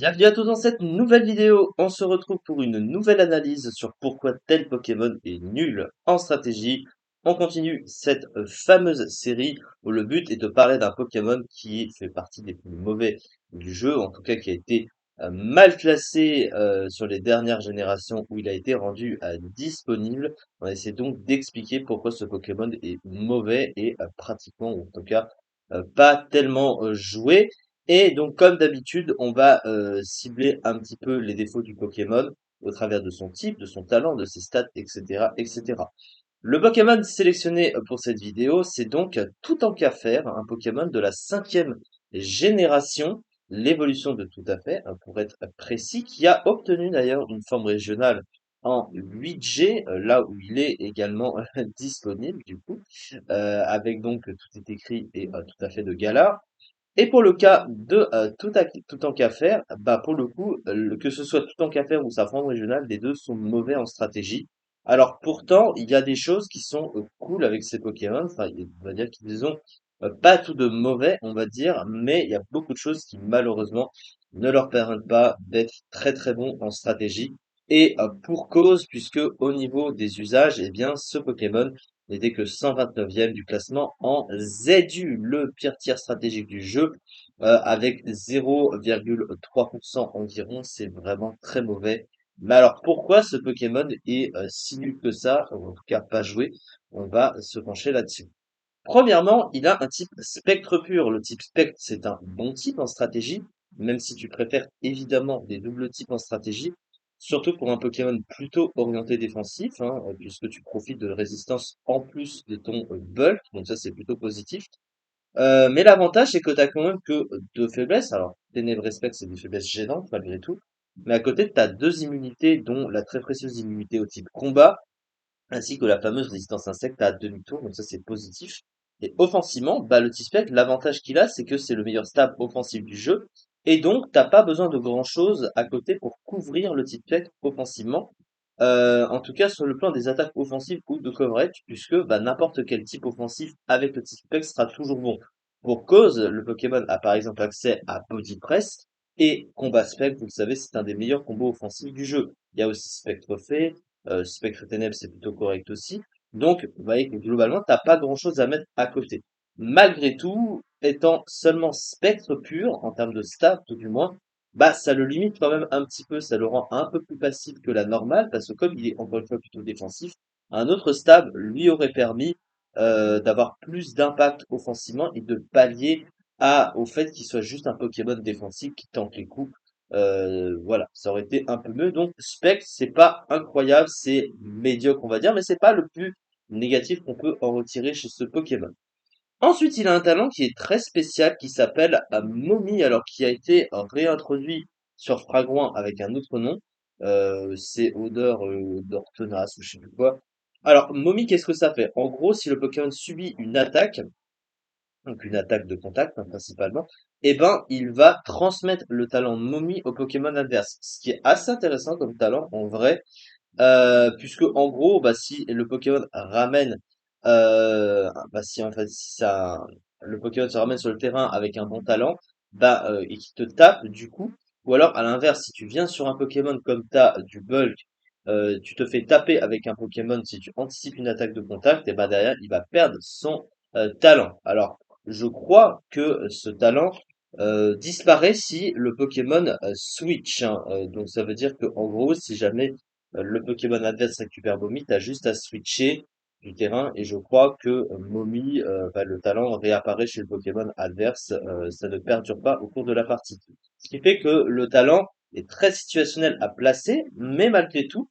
Bienvenue à tous dans cette nouvelle vidéo. On se retrouve pour une nouvelle analyse sur pourquoi tel Pokémon est nul en stratégie. On continue cette fameuse série où le but est de parler d'un Pokémon qui fait partie des plus mauvais du jeu, en tout cas qui a été mal classé sur les dernières générations où il a été rendu disponible. On essaie donc d'expliquer pourquoi ce Pokémon est mauvais et pratiquement, ou en tout cas, pas tellement joué. Et donc, comme d'habitude, on va cibler un petit peu les défauts du Pokémon au travers de son type, de son talent, de ses stats, etc., etc. Le Pokémon sélectionné pour cette vidéo, c'est donc Toutankafer, un Pokémon de la 5e génération, l'évolution de Tout à fait, pour être précis, qui a obtenu d'ailleurs une forme régionale en 8G, là où il est également disponible du coup, avec donc tout est écrit et tout à fait de Galar. Et pour le cas de Toutankafer, bah pour le coup, que ce soit Toutankafer ou sa forme régionale, les deux sont mauvais en stratégie. Alors pourtant, il y a des choses qui sont cool avec ces Pokémon. Enfin, on va dire qu'ils ont pas tout de mauvais, on va dire, mais il y a beaucoup de choses qui malheureusement ne leur permettent pas d'être très très bons en stratégie. Et pour cause, puisque au niveau des usages, eh bien, ce Pokémon n'était que 129e du classement en ZU, le pire tir stratégique du jeu, avec 0,3% environ. C'est vraiment très mauvais. Mais alors, pourquoi ce Pokémon est si nul que ça, ou en tout cas pas joué? On va se pencher là-dessus. Premièrement, il a un type spectre pur. Le type spectre, c'est un bon type en stratégie, même si tu préfères évidemment des doubles types en stratégie, surtout pour un Pokémon plutôt orienté défensif, hein, puisque tu profites de résistance en plus de ton bulk, donc ça c'est plutôt positif. Mais l'avantage, c'est que tu as quand même que deux faiblesses. Alors, Ténèbres Respect, c'est des faiblesses gênantes malgré tout. Mais à côté, tu as deux immunités, dont la très précieuse immunité au type combat, ainsi que la fameuse résistance insecte à demi-tour, donc ça c'est positif. Et offensivement, bah le T-Spec, l'avantage qu'il a, c'est que c'est le meilleur stab offensif du jeu, et donc t'as pas besoin de grand-chose à côté pour couvrir le T-Spec offensivement. En tout cas sur le plan des attaques offensives ou de coverage, puisque bah, n'importe quel type offensif avec le T-Spec sera toujours bon. Pour cause, le Pokémon a par exemple accès à Body Press, et Combat Spec, vous le savez, c'est un des meilleurs combos offensifs du jeu. Il y a aussi Spectre Fée, Spectre Ténèbres, c'est plutôt correct aussi. Donc, vous voyez que globalement, t'as pas grand-chose à mettre à côté. Malgré tout, étant seulement Spectre pur, en termes de stats, tout du moins, bah, ça le limite quand même un petit peu, ça le rend un peu plus passif que la normale, parce que comme il est encore une fois plutôt défensif, un autre stab lui aurait permis d'avoir plus d'impact offensivement et de pallier au fait qu'il soit juste un Pokémon défensif qui tente les coups. Voilà, ça aurait été un peu mieux. Donc, Spectre, c'est pas incroyable, c'est médiocre, on va dire, mais c'est pas le plus négatif qu'on peut en retirer chez ce Pokémon. Ensuite, il a un talent qui est très spécial, qui s'appelle Momi, alors qui a été réintroduit sur Fragouin avec un autre nom. C'est odeur d'Ortenas ou je sais plus quoi. Alors, Momi, qu'est-ce que ça fait? En gros, si le Pokémon subit une attaque, donc une attaque de contact hein, principalement, eh ben il va transmettre le talent Momi au Pokémon adverse, ce qui est assez intéressant comme talent en vrai, puisque en gros, bah si le Pokémon ramène, bah si en fait si ça, le Pokémon se ramène sur le terrain avec un bon talent, bah et qui te tape du coup, ou alors à l'inverse, si tu viens sur un Pokémon comme t'as du bulk, tu te fais taper avec un Pokémon si tu anticipes une attaque de contact, et bah derrière il va perdre son talent. Alors je crois que ce talent disparaît si le Pokémon switch, hein. Donc ça veut dire que en gros, si jamais le Pokémon adverse récupère Momi, t'as juste à switcher du terrain et je crois que Momi, bah, le talent réapparaît chez le Pokémon adverse, ça ne perdure pas au cours de la partie. Ce qui fait que le talent est très situationnel à placer, mais malgré tout,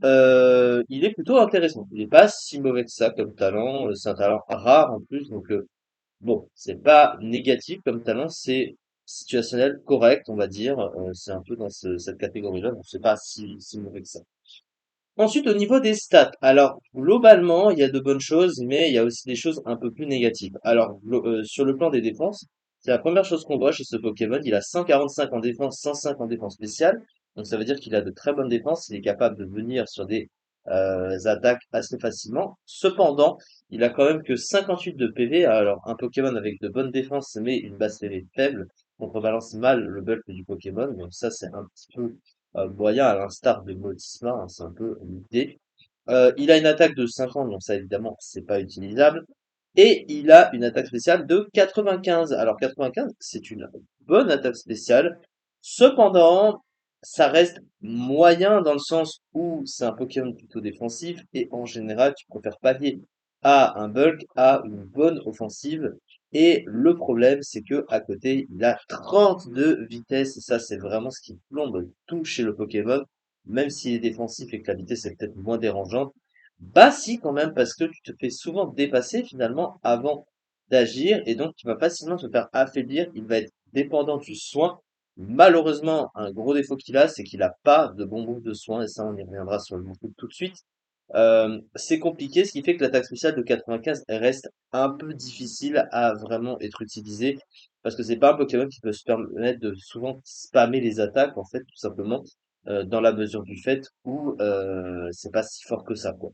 il est plutôt intéressant. Il est pas si mauvais que ça comme talent, c'est un talent rare en plus, donc bon, c'est pas négatif comme talent, c'est situationnel, correct, on va dire. C'est un peu dans cette catégorie-là, donc c'est pas si mauvais que ça. Ensuite, au niveau des stats, alors globalement, il y a de bonnes choses, mais il y a aussi des choses un peu plus négatives. Alors, sur le plan des défenses, c'est la première chose qu'on voit chez ce Pokémon. Il a 145 en défense, 105 en défense spéciale. Donc ça veut dire qu'il a de très bonnes défenses. Il est capable de venir sur des attaques assez facilement. Cependant, il a quand même que 58 de PV. Alors, un Pokémon avec de bonnes défenses, mais une base PV faible, contrebalance mal le bulk du Pokémon, donc ça c'est un petit peu moyen à l'instar de Moltisma, hein, c'est un peu l'idée. Il a une attaque de 50, donc ça évidemment c'est pas utilisable. Et il a une attaque spéciale de 95. Alors 95, c'est une bonne attaque spéciale. Cependant, ça reste moyen dans le sens où c'est un Pokémon plutôt défensif et en général, tu préfères pallier à un bulk, à une bonne offensive. Et le problème, c'est que à côté, il a 32 vitesses et ça, c'est vraiment ce qui plombe tout chez le Pokémon. Même s'il est défensif et que la vitesse est peut-être moins dérangeante, bah si quand même, parce que tu te fais souvent dépasser finalement avant d'agir et donc tu vas facilement te faire affaiblir. Il va être dépendant du soin. Malheureusement, un gros défaut qu'il a, c'est qu'il a pas de bon groupe de soins et ça on y reviendra sur le groupe tout de suite. C'est compliqué, ce qui fait que l'attaque spéciale de 95 elle reste un peu difficile à vraiment être utilisée parce que c'est pas un Pokémon qui peut se permettre de souvent spammer les attaques en fait tout simplement dans la mesure du fait où c'est pas si fort que ça quoi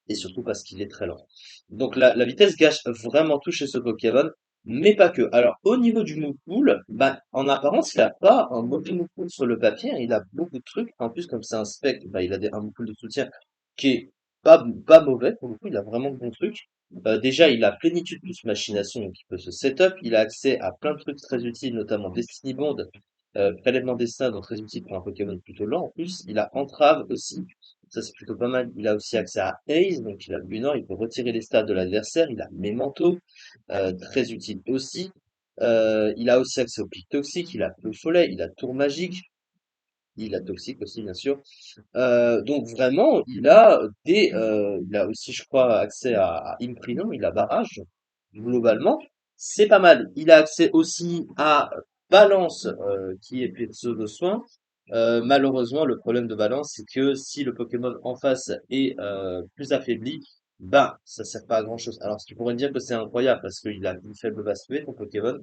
et surtout parce qu'il est très lent. Donc la vitesse gâche vraiment tout chez ce Pokémon, mais pas que. Alors au niveau du move pool, bah, en apparence il a pas un mauvais move pool sur le papier, il a beaucoup de trucs. En plus comme c'est un spec, bah, il a un move pool de soutien qui est pas mauvais, pour le coup il a vraiment de bons trucs. Déjà il a plénitude plus machination, donc il peut se setup, il a accès à plein de trucs très utiles, notamment Destiny Bond, prélèvement destin, donc très utile pour un Pokémon plutôt lent. En plus il a entrave aussi, ça, c'est plutôt pas mal. Il a aussi accès à Haze, donc il a le Lunor, il peut retirer les stats de l'adversaire. Il a Memento, très utile aussi. Il a aussi accès au pic toxique, il a Feu Follet, il a Tour Magique, il a Toxique aussi, bien sûr. Donc vraiment, il a aussi, je crois, accès à Imprinon, il a Barrage. Globalement, c'est pas mal. Il a accès aussi à Balance, qui est pseudo soin. Malheureusement, le problème de Balance, c'est que si le Pokémon en face est plus affaibli, ben, ça sert pas à grand chose. Alors, ce qui pourrait dire que c'est incroyable parce qu'il a une faible base PV, ton Pokémon,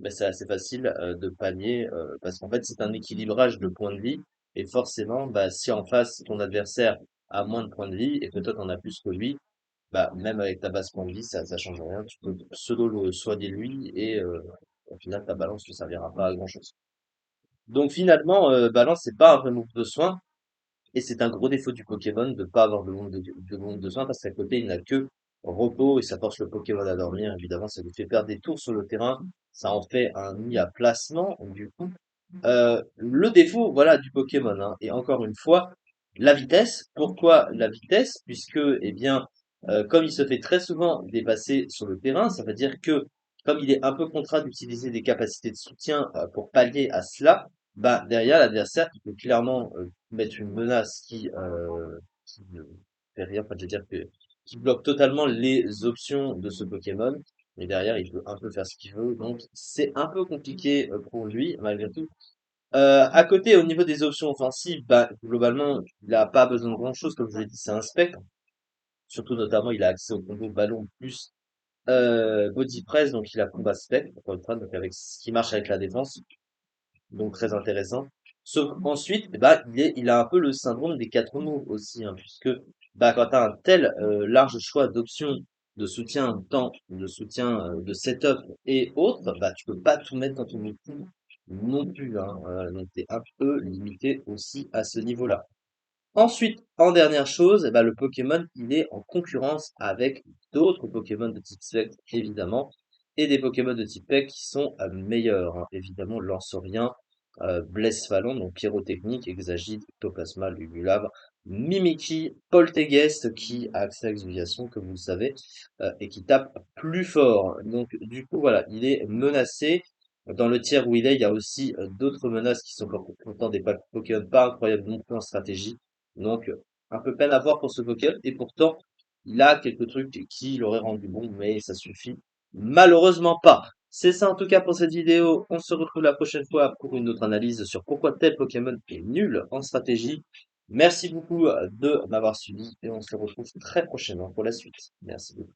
mais c'est assez facile de pallier parce qu'en fait, c'est un équilibrage de points de vie. Et forcément, bah, si en face, ton adversaire a moins de points de vie et que toi, t'en as plus que lui, bah, même avec ta base point de vie, ça change rien. Tu peux pseudo le soigner lui et au final, ta balance ne servira pas à grand chose. Donc finalement, balance, c'est pas un vrai move de soin. Et c'est un gros défaut du Pokémon de pas avoir de bombe de soin parce qu'à côté, il n'a que repos et ça force le Pokémon à dormir. Évidemment, ça lui fait perdre des tours sur le terrain. Ça en fait un nid à placement, du coup. Le défaut, voilà, du Pokémon, hein. Et encore une fois, la vitesse. Pourquoi la vitesse? Puisque, eh bien, comme il se fait très souvent dépasser sur le terrain, ça veut dire que, comme il est un peu contraint d'utiliser des capacités de soutien pour pallier à cela, bah derrière l'adversaire qui peut clairement mettre une menace qui ne fait rien, enfin je veux dire que qui bloque totalement les options de ce Pokémon. Mais derrière, il peut un peu faire ce qu'il veut, donc c'est un peu compliqué pour lui, malgré tout. À côté, au niveau des options offensives, bah, globalement, il a pas besoin de grand-chose, comme je vous l'ai dit, c'est un spec. Surtout, notamment, il a accès au combo ballon plus body press, donc il a combat spec, encore une fois, donc avec ce qui marche avec la défense, donc très intéressant. Sauf qu'ensuite, bah, il a un peu le syndrome des quatre mots aussi, hein, puisque bah, quand tu as un tel large choix d'options de soutien de temps, de soutien de setup et autres, bah, tu peux pas tout mettre dans ton outil non plus, hein, donc t'es un peu limité aussi à ce niveau-là. Ensuite, en dernière chose, eh ben, le Pokémon, il est en concurrence avec d'autres Pokémon de type Spectre, évidemment, et des Pokémon de type P.E.K. qui sont meilleurs, hein. Évidemment, Lanceorien, Blessfalon, donc Pyrotechnique, Exagite, Ectoplasma, Lugulabre, Mimikyu, Poltegeist, qui a accès à Exfoliation, comme vous le savez, et qui tape plus fort. Donc, du coup, voilà, il est menacé. Dans le tiers où il y a aussi d'autres menaces qui sont pourtant des Pokémon pas incroyables non plus en stratégie. Donc, un peu peine à voir pour ce Pokémon. Et pourtant, il a quelques trucs qui l'auraient rendu bon, mais ça suffit malheureusement pas. C'est ça en tout cas pour cette vidéo. On se retrouve la prochaine fois pour une autre analyse sur pourquoi tel Pokémon est nul en stratégie. Merci beaucoup de m'avoir suivi et on se retrouve très prochainement pour la suite. Merci beaucoup.